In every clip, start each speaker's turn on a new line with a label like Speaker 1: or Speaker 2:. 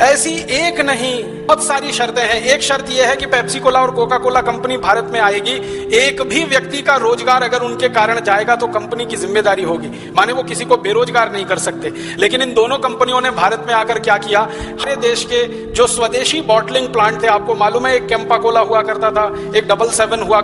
Speaker 1: ऐसी एक नहीं बहुत सारी शर्तें हैं। एक शर्त यह है कि पेप्सी कोला और कोका कोला कंपनी भारत में आएगी, एक भी व्यक्ति का रोजगार अगर उनके कारण जाएगा तो कंपनी की जिम्मेदारी होगी, माने वो किसी को बेरोजगार नहीं कर सकते। लेकिन इन दोनों कंपनियों ने भारत में आकर क्या किया, हमारे देश के जो स्वदेशी बॉटलिंग प्लांट थे, आपको मालूम है एक कैंपा कोला हुआ करता था, एक 777 हुआ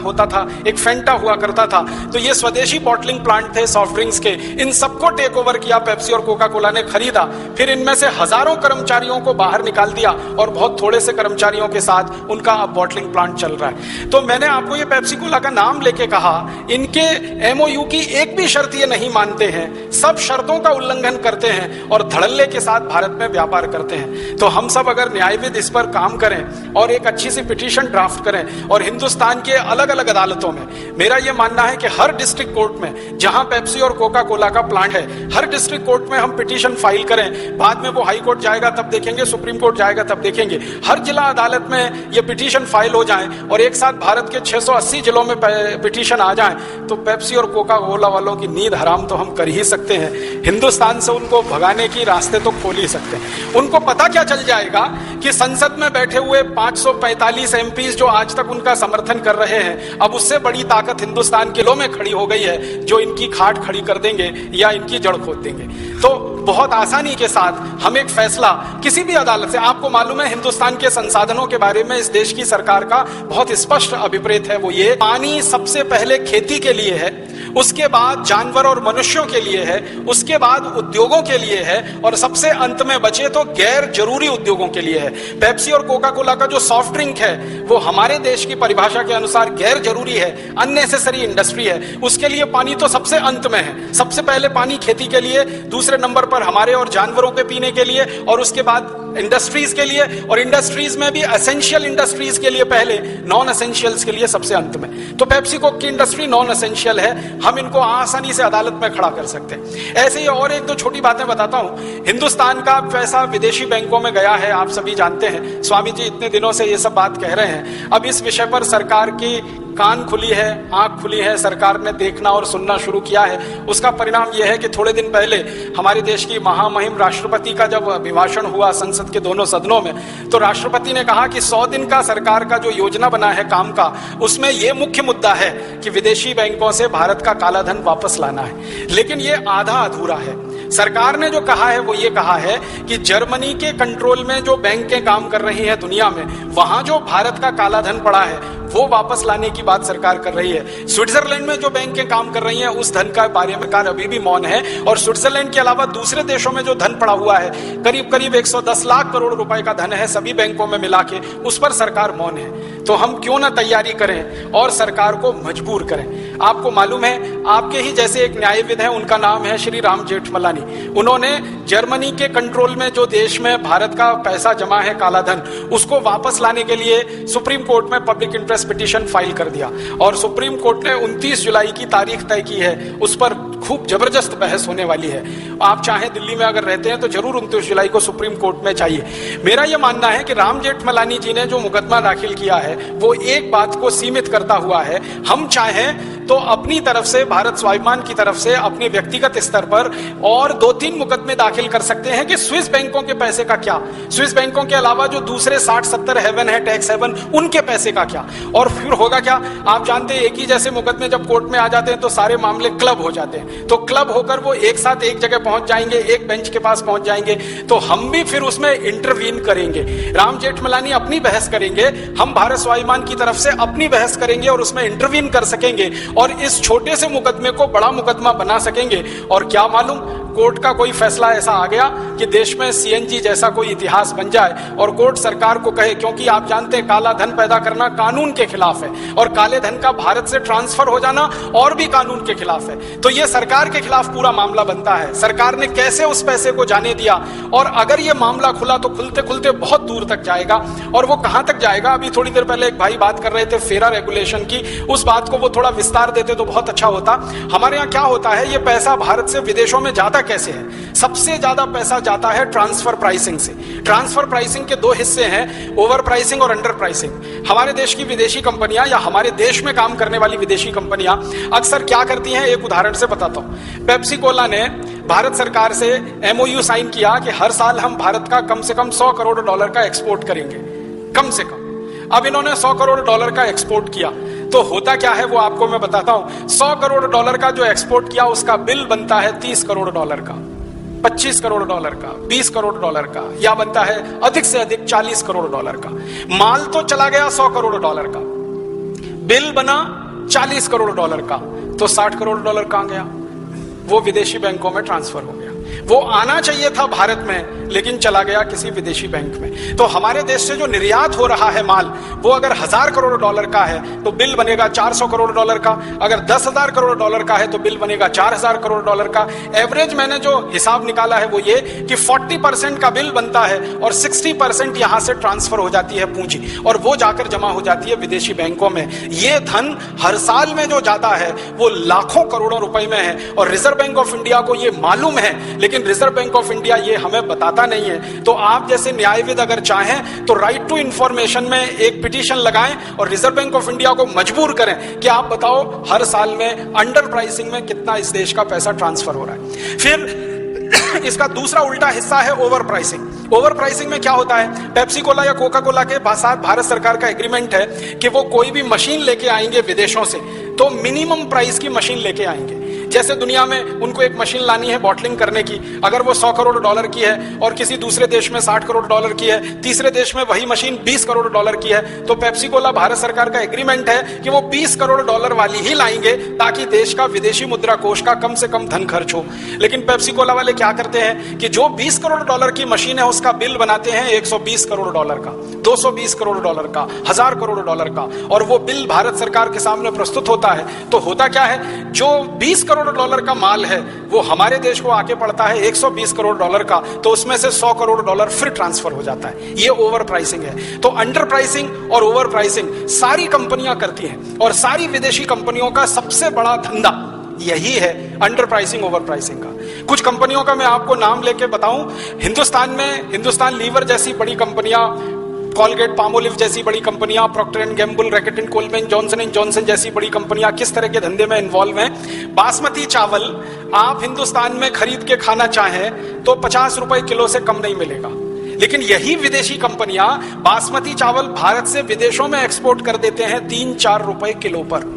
Speaker 1: होता था, एक फेंटा हुआ करता था, तो ये स्वदेशी बॉटलिंग प्लांट थे सॉफ्ट ड्रिंक्स के, इन सबको टेक ओवर किया पेप्सी और कोका कोला ने, खरीदा, फिर इनमें से हजारों कर्मचारियों को बाहर निकाल दिया और बहुत थोड़े से कर्मचारियों के साथ उनका अब बॉटलिंग प्लांट चल रहा है। तो मैंने आपको ये पेप्सी कोला का नाम लेके कहा, इनके एमओयू की एक भी शर्त ये नहीं मानते हैं, सब शर्तों का उल्लंघन करते हैं और धड़ल्ले के साथ भारत में व्यापार करते हैं। तो हम सब अगर न्यायविद इस पर काम करें और एक अच्छी सी पिटीशन ड्राफ्ट करें और हिंदुस्तान के अलग अलग अदालतों में, मेरा यह मानना है कि हर डिस्ट्रिक्ट कोर्ट में जहां पेप्सी और कोका कोला का प्लांट है, हर डिस्ट्रिक्ट कोर्ट में हम पिटीशन फाइल करें, बाद में वो हाई कोर्ट जाएगा तब देखेंगे, सुप्रीम कोर्ट जाएगा तब देखेंगे, हर जिला अदालत में ये पिटीशन फाइल हो जाए और एक साथ भारत के 680 जिलों में पिटीशन आ जाए, तो पेप्सी और कोका कोला वालों की नींद हराम तो हम कर ही सकते हैं। हिंदुस्तान से उनको भगाने की रास्ते तो खोल ही सकते हैं। उनको पता क्या चल जाएगा कि संसद में बैठे हुए 545 एमपीज जो आज तक उनका समर्थन कर रहे हैं, अब उससे बड़ी ताकत हिंदुस्तान के लोगों में खड़ी हो गई है, जो इनकी खाट खड़ी कर देंगे या इनकी जड़ खोद देंगे। तो बहुत आसानी के साथ हम एक फैसला किसी भी अदालत से, आपको मालूम है हिंदुस्तान के संसाधनों के बारे में इस देश की सरकार का बहुत स्पष्ट अभिप्रेत है, वो ये पानी सबसे पहले खेती के लिए है, उसके बाद जानवर और मनुष्यों के लिए है, उसके बाद उद्योगों के लिए है और सबसे अंत में बचे तो गैर जरूरी उद्योगों के लिए है। पेप्सी और कोका कोला का जो सॉफ्ट ड्रिंक है वो हमारे देश की परिभाषा के अनुसार गैर जरूरी है, अननेसेसरी इंडस्ट्री है, उसके लिए पानी तो सबसे अंत में है। सबसे पहले पानी खेती के लिए, दूसरे नंबर पर हमारे और जानवरों के पीने के लिए और उसके बाद इंडस्ट्रीज के लिए, और इंडस्ट्रीज में भी एसेंशियल इंडस्ट्रीज के लिए पहले, नॉन एसेंशियल्स के लिए सबसे अंत में। तो पेप्सी कोक की इंडस्ट्री नॉन एसेंशियल है, हम इनको आसानी से अदालत में खड़ा कर सकते हैं। ऐसे ही और एक दो छोटी बातें बताता हूं। हिंदुस्तान का पैसा विदेशी बैंकों में गया है, आप सभी जानते हैं, स्वामी जी इतने दिनों से ये सब बात कह रहे हैं। अब इस विषय पर सरकार की कान खुली है, आंख खुली है, सरकार ने देखना और सुनना शुरू किया है। उसका परिणाम यह है कि थोड़े दिन पहले हमारे देश की महामहिम राष्ट्रपति का जब अभिभाषण हुआ संसद के दोनों सदनों में, तो राष्ट्रपति ने कहा कि 100 दिन का सरकार का जो योजना बना है काम का, उसमें यह मुख्य मुद्दा है कि विदेशी बैंकों से भारत का काला धन वापस लाना है। लेकिन यह आधा अधूरा है। सरकार ने जो कहा है वो ये कहा है कि जर्मनी के कंट्रोल में जो बैंकें काम कर रही हैं दुनिया में, वहां जो भारत का काला धन पड़ा है वो वापस लाने की बात सरकार कर रही है। स्विट्जरलैंड में जो बैंकें काम कर रही हैं उस धन का बारे में सरकार अभी भी मौन है, और स्विट्जरलैंड के अलावा दूसरे देशों में जो धन पड़ा हुआ है, करीब करीब 110 लाख करोड़ रुपए का धन है सभी बैंकों में मिला के, उस पर सरकार मौन है। तो हम क्यों ना तैयारी करें और सरकार को मजबूर करें। आपको मालूम है, आपके ही जैसे एक न्यायविद है, उनका नाम है श्री राम जेठमलानी। उन्होंने जर्मनी के कंट्रोल में जो देश में भारत का पैसा जमा है काला धन, उसको वापस लाने के लिए सुप्रीम कोर्ट में पब्लिक इंटरेस्ट पिटीशन फाइल कर दिया, और सुप्रीम कोर्ट ने 29 जुलाई की तारीख तय की है। उस पर खूब जबरदस्त बहस होने वाली है। आप चाहे दिल्ली में अगर रहते हैं तो जरूर 29 जुलाई को सुप्रीम कोर्ट में चाहिए। मेरा यह मानना है कि राम जेठमलानी जी ने जो मुकदमा दाखिल किया है वो एक बात को सीमित करता हुआ है। हम चाहें तो अपनी तरफ से, भारत स्वाभिमान की तरफ से, अपने व्यक्तिगत स्तर पर और 2-3 मुकदमे दाखिल कर सकते हैं कि स्विस बैंकों के पैसे का क्या, स्विस बैंकों के अलावा जो दूसरे 60-70 हेवन है, टैक्स हेवन, उनके पैसे का क्या। और फिर होगा क्या, आप जानते हैं एक ही जैसे मुकदमे जब कोर्ट में आ जाते हैं तो सारे मामले क्लब हो जाते हैं, तो क्लब होकर वो एक साथ एक जगह पहुंच जाएंगे, एक बेंच के पास पहुंच जाएंगे, तो हम भी फिर उसमें इंटरवीन करेंगे। राम जेठमलानी अपनी बहस करेंगे, हम भारत स्वाभिमान की तरफ से अपनी बहस करेंगे और उसमें इंटरवीन कर सकेंगे और इस छोटे से मुकदमे को बड़ा मुकदमा बना सकेंगे। और क्या मालूम, कोर्ट का कोई फैसला ऐसा आ गया कि देश में सीएनजी जैसा कोई इतिहास बन जाए और कोर्ट सरकार को कहे, क्योंकि आप जानते हैं काला धन पैदा करना कानून के खिलाफ है और काले धन का भारत से ट्रांसफर हो जाना और भी कानून के खिलाफ है, तो यह सरकार के खिलाफ पूरा मामला बनता है। सरकार ने कैसे उस पैसे को जाने दिया, और अगर यह मामला खुला तो खुलते खुलते बहुत दूर तक जाएगा। और वो कहां तक जाएगा, अभी थोड़ी देर पहले एक भाई बात कर रहे थे फेरा रेगुलेशन की, उस बात को वो थोड़ा विस्तार विस्तार देते तो बहुत अच्छा होता। हमारे यहाँ क्या होता है, ये पैसा भारत से विदेशों में जाता कैसे है? सबसे ज्यादा पैसा जाता है ट्रांसफर प्राइसिंग से। ट्रांसफर प्राइसिंग के दो हिस्से हैं, ओवर प्राइसिंग और अंडर प्राइसिंग। हमारे देश की विदेशी कंपनियां या हमारे देश में काम करने वाली विदेशी कंपनियां अक्सर क्या करती हैं, एक उदाहरण से बताता हूं। पेप्सी कोला ने भारत सरकार से एमओयू साइन किया कि हर साल हम भारत का कम से कम $100 करोड़ का एक्सपोर्ट करेंगे, कम से कम। अब इन्होंने $100 करोड़ का एक्सपोर्ट किया तो होता क्या है वो आपको मैं बताता हूं। $100 करोड़ का जो एक्सपोर्ट किया उसका बिल बनता है $30 करोड़ का, $25 करोड़ का, $20 करोड़ का, या बनता है अधिक से अधिक $40 करोड़ का। माल तो चला गया $100 करोड़ का, बिल बना $40 करोड़ का, तो $60 करोड़ कहां गया? वो विदेशी बैंकों में ट्रांसफर हो गया। वो आना चाहिए था भारत में लेकिन चला गया किसी विदेशी बैंक में। तो हमारे देश से जो निर्यात हो रहा है माल, वो अगर $1000 करोड़ का है तो बिल बनेगा $400 करोड़ का। अगर $10,000 करोड़ का है तो बिल बनेगा $4000 करोड़ का। एवरेज मैंने जो हिसाब निकाला है वो ये कि 40% का बिल बनता है और 60% यहां से ट्रांसफर हो जाती है पूंजी, और वो जाकर जमा हो जाती है विदेशी बैंकों में। ये धन हर साल में जो जाता है वो लाखों करोड़ों रुपए में है, और रिजर्व बैंक ऑफ इंडिया को ये मालूम है, लेकिन रिजर्व बैंक ऑफ इंडिया ये हमें बताता नहीं है। तो आप जैसे न्यायविद अगर चाहें तो राइट टू इंफॉर्मेशन में एक पिटीशन लगाएं और रिजर्व बैंक ऑफ इंडिया को मजबूर करें कि आप बताओ हर साल में अंडर प्राइसिंग में कितना इस देश का पैसा ट्रांसफर हो रहा है। फिर इसका दूसरा उल्टा हिस्सा है ओवर प्राइसिंग। ओवर प्राइसिंग में क्या होता है, पेप्सी कोला या कोका कोला के साथ भारत सरकार का एग्रीमेंट है कि वो कोई भी मशीन लेके आएंगे विदेशों से तो मिनिमम प्राइस की मशीन लेके आएंगे। जैसे दुनिया में उनको एक मशीन लानी है बॉटलिंग करने की, अगर वो $100 करोड़ की है और किसी दूसरे देश में $60 करोड़ की है, तीसरे देश में वही मशीन $20 करोड़ की है, तो पेप्सी कोला भारत सरकार का एग्रीमेंट है कि वो $20 करोड़ वाली ही लाएंगे ताकि देश का विदेशी मुद्रा कोष का कम से कम धन खर्च हो। लेकिन पेप्सी कोला वाले क्या करते हैं कि जो $20 करोड़ की मशीन है उसका बिल बनाते हैं $120 करोड़ का, $220 करोड़ का, $1000 करोड़ का, और वो बिल भारत सरकार के सामने प्रस्तुत होता है। तो होता क्या है, जो $20 करोड़ का माल है वो हमारे देश को आके पड़ता है $120 करोड़ का, तो उसमें से $100 करोड़ फिर ट्रांसफर हो जाता है। ये ओवर प्राइसिंग है। तो अंडर प्राइसिंग और ओवर प्राइसिंग सारी कंपनियां करती हैं, और सारी विदेशी कंपनियों का सबसे बड़ा धंधा यही है, अंडर प्राइसिंग ओवर प्राइसिंग का। कुछ कंपनियों का मैं आपको नाम लेके बताऊं। हिंदुस्तान में हिंदुस्तान लीवर जैसी बड़ी कंपनियां, कॉलगेट पामोलिव जैसी बड़ी कंपनियां, Procter and Gamble, Reckitt and Colman, Johnson and Johnson जैसी बड़ी कंपनियां किस तरह के धंधे में इन्वॉल्व हैं। बासमती चावल आप हिंदुस्तान में खरीद के खाना चाहें तो ₹50 किलो से कम नहीं मिलेगा, लेकिन यही विदेशी कंपनियां बासमती चावल भारत से विदेशों में एक्सपोर्ट कर देते हैं ₹3-4 किलो पर।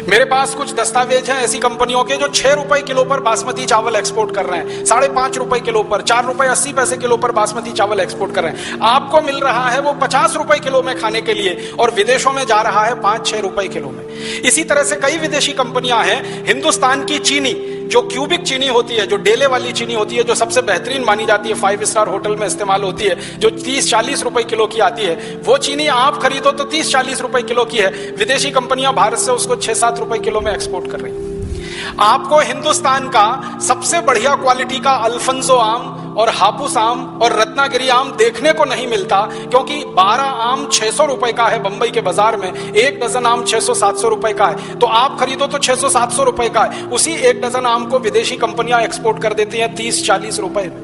Speaker 1: मेरे पास कुछ दस्तावेज हैं ऐसी कंपनियों के जो ₹6 किलो पर बासमती चावल एक्सपोर्ट कर रहे हैं, ₹5.5 किलो पर, ₹4.80 किलो पर बासमती चावल एक्सपोर्ट कर रहे हैं। आपको मिल रहा है वो ₹50 किलो में खाने के लिए, और विदेशों में जा रहा है ₹5-6 किलो में। इसी तरह से कई विदेशी कंपनियां हैं। हिंदुस्तान की चीनी, जो क्यूबिक चीनी होती है, जो डेले वाली चीनी होती है, जो सबसे बेहतरीन मानी जाती है, 5 स्टार होटल में इस्तेमाल होती है, जो 30-40 किलो की आती है, वो चीनी आप खरीदो तो 30-40 किलो की है। विदेशी कंपनियां भारत से उसको 6-7 किलो में एक्सपोर्ट कर रही हैं। आपको हिंदुस्तान का सबसे बढ़िया क्वालिटी का अल्फंसो आम और हापुस आम और रत्नागिरी आम देखने को नहीं मिलता, क्योंकि 12 आम ₹600 का है बंबई के बाजार में, 1 डजन आम ₹600-700 का है। तो आप खरीदो तो ₹600-700 का है, उसी 1 डजन आम को विदेशी कंपनियां एक्सपोर्ट कर देती हैं ₹30-40 में।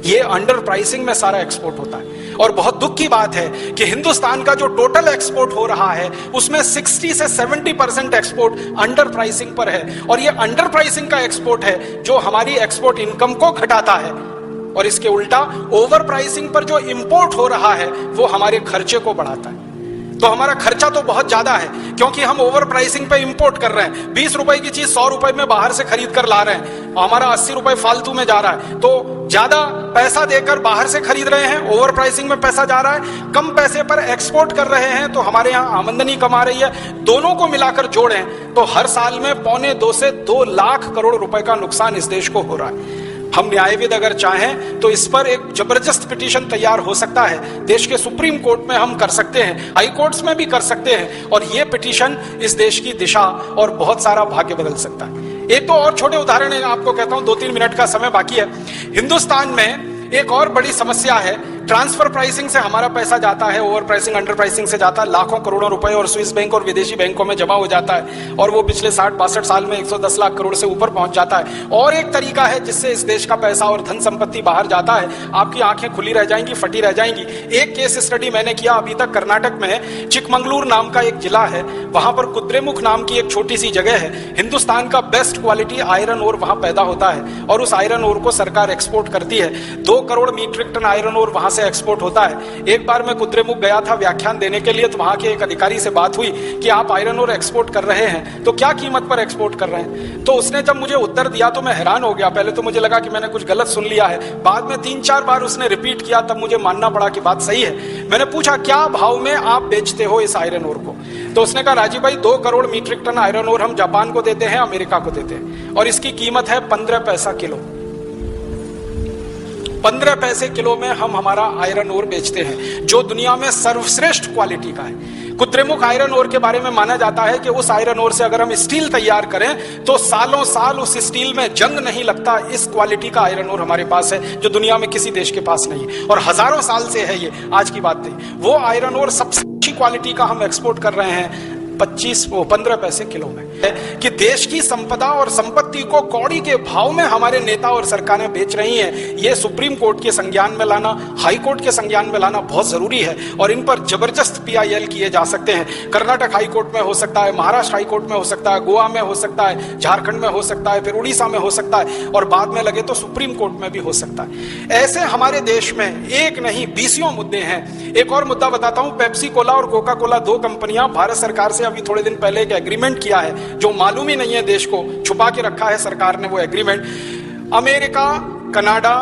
Speaker 1: ये अंडर प्राइसिंग में सारा एक्सपोर्ट होता है। और बहुत दुख की बात है कि हिंदुस्तान का जो टोटल एक्सपोर्ट हो रहा है उसमें 60 से 70% एक्सपोर्ट अंडर प्राइसिंग पर है, और ये अंडर प्राइसिंग का एक्सपोर्ट है जो हमारी एक्सपोर्ट इनकम को घटाता है। और इसके उल्टा ओवर प्राइसिंग पर जो इंपोर्ट हो रहा है वो हमारे खर्चे को बढ़ाता है। तो हमारा खर्चा तो बहुत ज्यादा है क्योंकि हम ओवर प्राइसिंग पे इंपोर्ट कर रहे हैं। 20 रुपए की चीज 100 रुपए में बाहर से खरीद कर ला रहे हैं, हमारा 80 रुपए फालतू में जा रहा है। तो ज्यादा पैसा देकर बाहर से खरीद रहे हैं, ओवर प्राइसिंग में पैसा जा रहा है, कम पैसे पर एक्सपोर्ट कर रहे हैं तो हमारे यहाँ आमदनी कम आ रही है। दोनों को मिलाकर जोड़ें तो हर साल में 1.25 से 2 लाख करोड़ रुपए का नुकसान इस देश को हो रहा है। हम न्यायविद अगर चाहें तो इस पर एक जबरदस्त पिटीशन तैयार हो सकता है। देश के सुप्रीम कोर्ट में हम कर सकते हैं, हाई कोर्ट्स में भी कर सकते हैं, और यह पिटीशन इस देश की दिशा और बहुत सारा भाग्य बदल सकता है। एक तो और छोटे उदाहरण आपको कहता हूं, 2-3 मिनट का समय बाकी है। हिंदुस्तान में एक और बड़ी समस्या है ट्रांसफर प्राइसिंग से हमारा पैसा जाता है, ओवर प्राइसिंग अंडर प्राइसिंग से जाता है, लाखों करोड़ों रुपए और स्विस बैंक और विदेशी बैंकों में जमा हो जाता है और वो पिछले 60-62 साल में 110 लाख करोड़ से ऊपर पहुंच जाता है। और एक तरीका है जिससे इस देश का पैसा और धन संपत्ति बाहर जाता है, आपकी आंखें खुली रह जाएंगी, फटी रह जाएंगी। एक केस स्टडी मैंने किया अभी तक कर्नाटक में, चिकमंगलूर नाम का एक जिला है, वहां पर कुद्रेमुख नाम की एक छोटी सी जगह है। हिंदुस्तान का बेस्ट क्वालिटी आयरन ओर वहां पैदा होता है और उस आयरन ओर को सरकार एक्सपोर्ट करती है। 2 crore metric ton iron ore वहां से एक्सपोर्ट होता है। एक बार मैं कुद्रेमुख गया था व्याख्यान देने के लिए, तो वहां के एक अधिकारी से बात हुई कि आप आयरन ओर एक्सपोर्ट कर रहे हैं तो क्या कीमत पर एक्सपोर्ट कर रहे हैं। तो उसने जब मुझे उत्तर दिया तो मैं हैरान हो गया। पहले तो मुझे लगा कि मैंने कुछ गलत सुन लिया है, बाद में 3-4 बार उसने रिपीट किया, तब मुझे मानना पड़ा कि बात सही है। मैंने पूछा क्या भाव में आप बेचते हो इस आयरन ओर को, तो उसने कहा राजीव भाई 2 crore metric ton iron ore हम जापान को देते हैं, अमेरिका को देते हैं और इसकी कीमत है 15 पैसा किलो। 15 पैसे किलो में हम हमारा आयरन ओर बेचते हैं जो दुनिया में सर्वश्रेष्ठ क्वालिटी का है। कुद्रेमुख आयरन ओर के बारे में माना जाता है कि उस आयरन ओर से अगर हम स्टील तैयार करें तो सालों साल उस स्टील में जंग नहीं लगता। इस क्वालिटी का आयरन ओर हमारे पास है जो दुनिया में किसी देश के पास नहीं है और हजारों साल से है, ये आज की बात नहीं। वो आयरन ओर सबसे अच्छी क्वालिटी का हम एक्सपोर्ट कर रहे हैं 15 पैसे किलो में। कि देश की संपदा और संपत्ति को कौड़ी के भाव में हमारे नेता और सरकारें बेच रही हैं, ये सुप्रीम कोर्ट के संज्ञान में लाना, हाई कोर्ट के संज्ञान में लाना बहुत जरूरी है और इन पर जबरदस्त PIL किए जा सकते हैं। कर्नाटक हाई कोर्ट में हो सकता है, महाराष्ट्र हाई कोर्ट में हो सकता है, गोवा में हो सकता है, झारखंड में हो सकता है, फिर उड़ीसा में हो सकता है और बाद में लगे तो सुप्रीम कोर्ट में भी हो सकता है। ऐसे हमारे देश में एक नहीं 20 मुद्दे हैं। एक और मुद्दा बताता हूं, पेप्सी कोला और कोका कोला 2 कंपनियां भारत सरकार से अभी थोड़े दिन पहले एक एग्रीमेंट किया है जो मालूम ही नहीं है, देश को छुपा के रखा है सरकार ने वो agreement. America, Canada,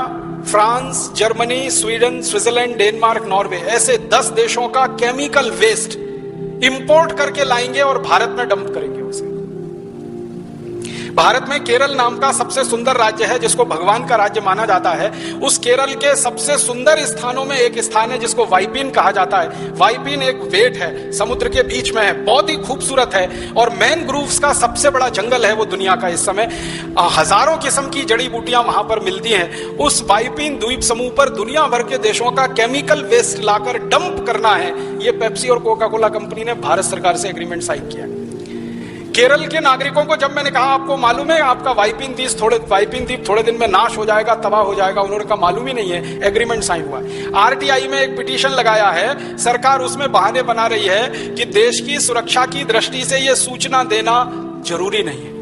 Speaker 1: France, Germany, Sweden, Switzerland, Denmark, Norway, ऐसे 10 देशों का केमिकल वेस्ट इंपोर्ट करके लाएंगे और भारत में डंप करेंगे उसे। भारत में केरल नाम का सबसे सुंदर राज्य है जिसको भगवान का राज्य माना जाता है। उस केरल के सबसे सुंदर स्थानों में एक स्थान है जिसको वाइपिन कहा जाता है। वाइपिन एक वेट है, समुद्र के बीच में है, बहुत ही खूबसूरत है और मैनग्रोव्स का सबसे बड़ा जंगल है वो दुनिया का। इस समय हजारों किस्म की जड़ी बूटियां वहां पर मिलती हैं। उस वाइपिन द्वीप समूह पर दुनिया भर के देशों का केमिकल वेस्ट लाकर डंप करना है, ये पेप्सी और कोका कोला कंपनी ने भारत सरकार से एग्रीमेंट साइन किया। केरल के नागरिकों को जब मैंने कहा आपको मालूम है आपका वाइपिन द्वीप थोड़े दिन में नाश हो जाएगा, तबाह हो जाएगा, उन्होंने कहा मालूम ही नहीं है, एग्रीमेंट साइन हुआ। RTI में एक पिटीशन लगाया है, सरकार उसमें बहाने बना रही है कि देश की सुरक्षा की दृष्टि से यह सूचना देना जरूरी नहीं है।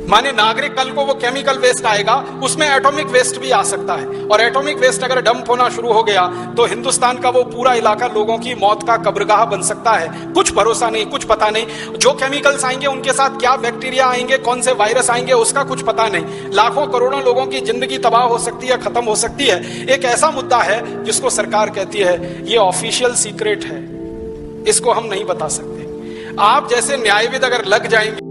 Speaker 1: माने नागरिक कल को वो केमिकल वेस्ट आएगा, उसमें एटॉमिक वेस्ट भी आ सकता है और एटॉमिक वेस्ट अगर डंप होना शुरू हो गया तो हिंदुस्तान का वो पूरा इलाका लोगों की मौत का कब्रगाह बन सकता है। कुछ भरोसा नहीं, कुछ पता नहीं। जो केमिकल्स आएंगे उनके साथ क्या बैक्टीरिया आएंगे, कौन से वायरस आएंगे, उसका कुछ पता नहीं। लाखों करोड़ों लोगों की जिंदगी तबाह हो सकती है, खत्म हो सकती है। एक ऐसा मुद्दा है जिसको सरकार कहती है ये ऑफिशियल सीक्रेट है, इसको हम नहीं बता सकते। आप जैसे न्यायविद अगर लग जाएंगे